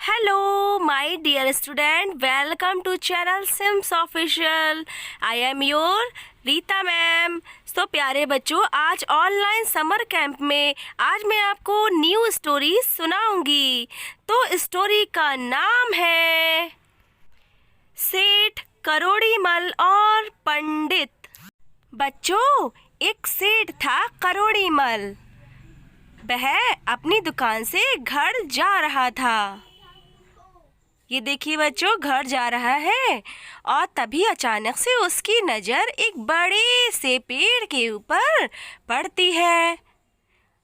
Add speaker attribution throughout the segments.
Speaker 1: Hello, my dear student. Welcome to channel Sims Official. I am your Rita ma'am. तो प्यारे बच्चों, आज online summer camp में आज मैं आपको न्यू स्टोरी सुनाऊंगी। तो स्टोरी का नाम है सेठ करोड़ीमल और पंडित। बच्चों, एक सेठ था करोड़ीमल। वह अपनी दुकान से घर जा रहा था। ये देखिए बच्चों, घर जा रहा है और तभी अचानक से उसकी नज़र एक बड़े से पेड़ के ऊपर पड़ती है।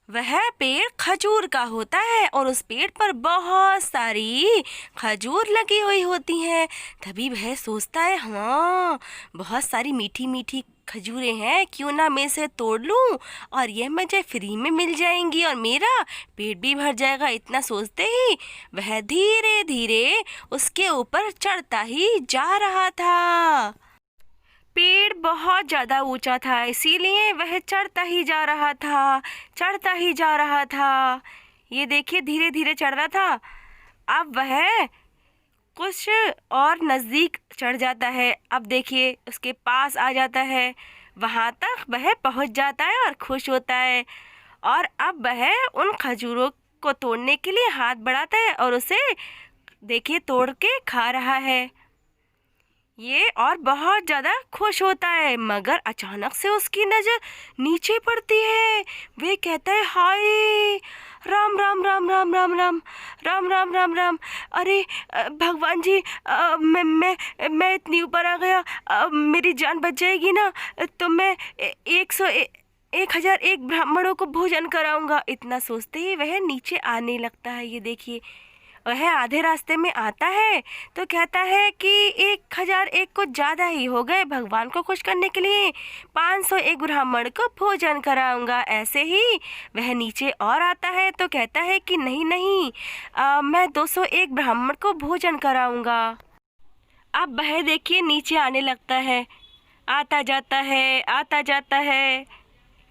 Speaker 1: वह पेड़ खजूर का होता है और उस पेड़ पर बहुत सारी खजूर लगी हुई होती हैं। तभी वह सोचता है, हाँ, बहुत सारी मीठी मीठी खजूरें हैं, क्यों ना मैं इसे तोड़ लूं और ये मुझे फ्री में मिल जाएंगी और मेरा पेट भी भर जाएगा। इतना सोचते ही वह धीरे धीरे उसके ऊपर चढ़ता ही जा रहा था। पेड़ बहुत ज़्यादा ऊंचा था, इसीलिए वह चढ़ता ही जा रहा था, चढ़ता ही जा रहा था। ये देखिए, धीरे धीरे चढ़ रहा था। अब वह कुछ और नज़दीक चढ़ जाता है। अब देखिए, उसके पास आ जाता है, वहाँ तक वह पहुँच जाता है और खुश होता है। और अब वह उन खजूरों को तोड़ने के लिए हाथ बढ़ाता है और उसे देखिए तोड़ के खा रहा है ये, और बहुत ज़्यादा खुश होता है। मगर अचानक से उसकी नज़र नीचे पड़ती है। वे कहता है, हाय राम राम राम राम राम राम राम राम राम राम। अरे भगवान जी, मैं इतनी ऊपर आ गया, मेरी जान बच जाएगी ना तो मैं 1,001 ब्राह्मणों को भोजन कराऊंगा। इतना सोचते ही वह नीचे आने लगता है। ये देखिए, वह आधे रास्ते में आता है तो कहता है कि 1,001 को ज़्यादा ही हो गए, भगवान को खुश करने के लिए 501 ब्राह्मण को भोजन कराऊंगा। ऐसे ही वह नीचे और आता है तो कहता है कि नहीं नहीं, मैं 201 ब्राह्मण को भोजन कराऊंगा। अब वह देखिए नीचे आने लगता है, आता जाता है, आता जाता है।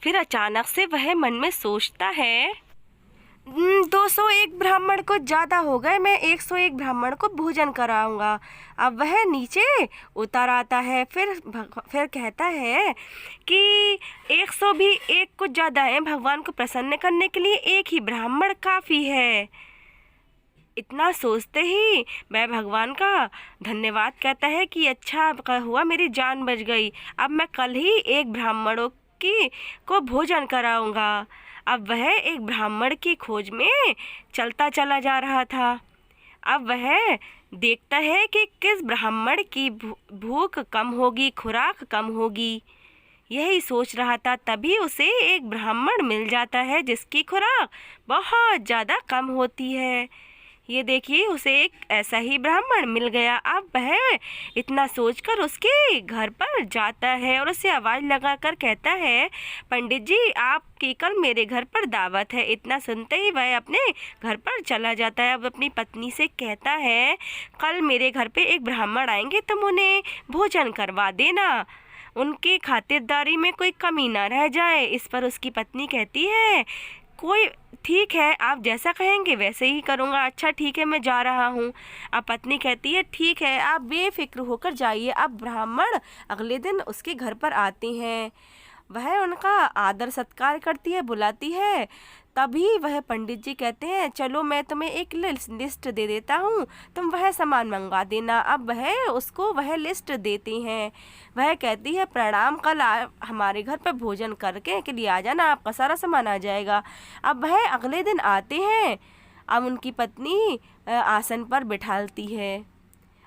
Speaker 1: फिर अचानक से वह मन में सोचता है, 201 ब्राह्मण को ज़्यादा हो गए, मैं 101 ब्राह्मण को भोजन कराऊंगा। अब वह नीचे उतर आता है। फिर कहता है कि 100 भी एक कुछ ज़्यादा है, भगवान को प्रसन्न करने के लिए एक ही ब्राह्मण काफ़ी है। इतना सोचते ही मैं भगवान का धन्यवाद कहता है कि अच्छा हुआ, मेरी जान बच गई। अब मैं कल ही एक ब्राह्मणों को भोजन कराऊंगा। अब वह एक ब्राह्मण की खोज में चलता चला जा रहा था। अब वह देखता है कि किस ब्राह्मण की भूख कम होगी, खुराक कम होगी। यही सोच रहा था, तभी उसे एक ब्राह्मण मिल जाता है जिसकी खुराक बहुत ज़्यादा कम होती है। ये देखिए, उसे एक ऐसा ही ब्राह्मण मिल गया। अब वह इतना सोचकर उसके घर पर जाता है और उसे आवाज़ लगाकर कहता है, पंडित जी, आपकी कल मेरे घर पर दावत है। इतना सुनते ही वह अपने घर पर चला जाता है। अब अपनी पत्नी से कहता है, कल मेरे घर पे एक ब्राह्मण आएंगे, तुम उन्हें भोजन करवा देना, उनकी खातिरदारी में कोई कमी ना रह जाए। इस पर उसकी पत्नी कहती है, कोई ठीक है, आप जैसा कहेंगे वैसे ही करूँगा। अच्छा ठीक है, मैं जा रहा हूँ। अब पत्नी कहती है, ठीक है, आप बेफिक्र होकर जाइए। अब ब्राह्मण अगले दिन उसके घर पर आते हैं। वह उनका आदर सत्कार करती है, बुलाती है। तभी वह पंडित जी कहते हैं, चलो मैं तुम्हें एक लिस्ट दे देता हूँ, तुम वह सामान मंगवा देना। अब वह उसको वह लिस्ट देते हैं। वह कहती है, प्रणाम, कल हमारे घर पर भोजन करके के लिए आ जाना, आपका सारा सामान आ जाएगा। अब वह अगले दिन आते हैं। अब उनकी पत्नी आसन पर बिठालती है।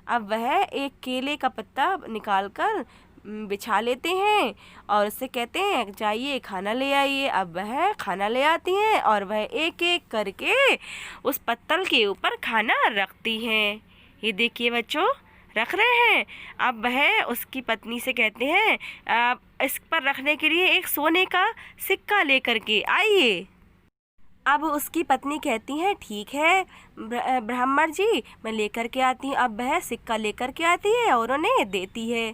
Speaker 1: अब वह एक केले का पत्ता निकाल कर बिछा लेते हैं और उससे कहते हैं, जाइए खाना ले आइए। अब वह खाना ले आती हैं और वह एक एक करके उस पत्तल के ऊपर खाना रखती हैं। ये देखिए बच्चों, रख रहे हैं। अब वह उसकी पत्नी से कहते हैं, इस पर रखने के लिए एक सोने का सिक्का लेकर के आइए। अब उसकी पत्नी कहती है, ठीक है ब्राह्मण जी, मैं लेकर के आती हूँ। अब वह सिक्का लेकर के आती है और उन्हें देती है।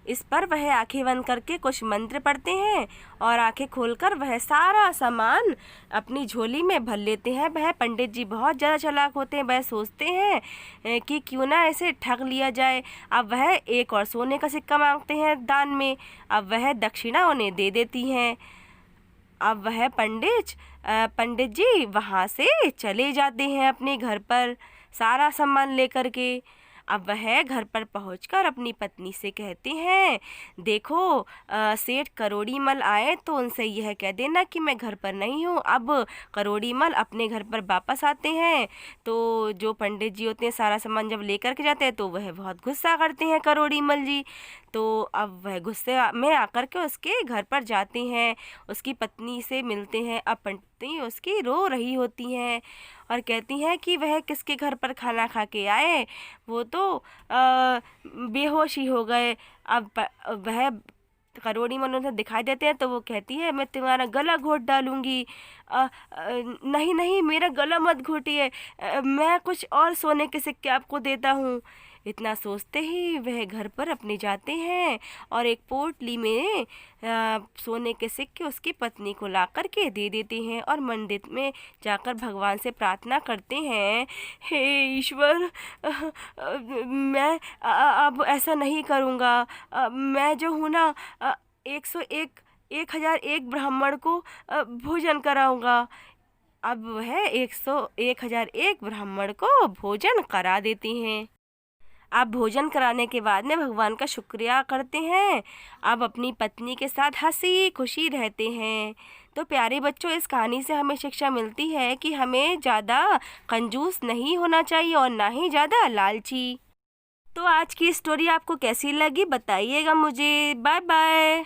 Speaker 1: इस पर वह आंखें बंद करके कुछ मंत्र पढ़ते हैं और आंखें खोलकर वह सारा सामान अपनी झोली में भर लेते हैं। वह पंडित जी बहुत ज़्यादा चालाक होते हैं। वह सोचते हैं कि क्यों ना ऐसे ठग लिया जाए। अब वह एक और सोने का सिक्का मांगते हैं दान में। अब वह दक्षिणा उन्हें दे देती हैं। अब वह पंडित जी वहाँ से चले जाते हैं अपने घर पर सारा सामान लेकर के। अब वह घर पर पहुंचकर अपनी पत्नी से कहते हैं, देखो सेठ करोड़ीमल आए तो उनसे यह कह देना कि मैं घर पर नहीं हूँ। अब करोड़ीमल अपने घर पर वापस आते हैं तो जो पंडित जी होते हैं सारा सामान जब लेकर के जाते हैं तो वह बहुत गुस्सा करते हैं करोड़ीमल जी। तो अब वह गुस्से में आकर के उसके घर पर जाते हैं, उसकी पत्नी से मिलते हैं। अब पत्नी उसकी रो रही होती हैं और कहती हैं कि वह किसके घर पर खाना खा के आए, वो तो बेहोश ही हो गए। अब वह करोड़ीमल उन्हें दिखाई देते हैं तो वो कहती है, मैं तुम्हारा गला घोट डालूंगी। नहीं नहीं, मेरा गला मत घोटिए, मैं कुछ और सोने के सिक्के आपको देता हूँ। इतना सोचते ही वह घर पर अपने जाते हैं और एक पोटली में सोने के सिक्के उसकी पत्नी को ला कर के दे देते हैं और मंदिर में जाकर भगवान से प्रार्थना करते हैं, हे ईश्वर, मैं अब ऐसा नहीं करूँगा। मैं जो हूँ ना 1001 ब्राह्मण को भोजन कराऊँगा। अब वह 1001 ब्राह्मण को भोजन करा देते हैं। आप भोजन कराने के बाद में भगवान का शुक्रिया करते हैं। अब अपनी पत्नी के साथ हंसी खुशी रहते हैं। तो प्यारे बच्चों, इस कहानी से हमें शिक्षा मिलती है कि हमें ज़्यादा कंजूस नहीं होना चाहिए और ना ही ज़्यादा लालची। तो आज की स्टोरी आपको कैसी लगी बताइएगा मुझे। Bye bye.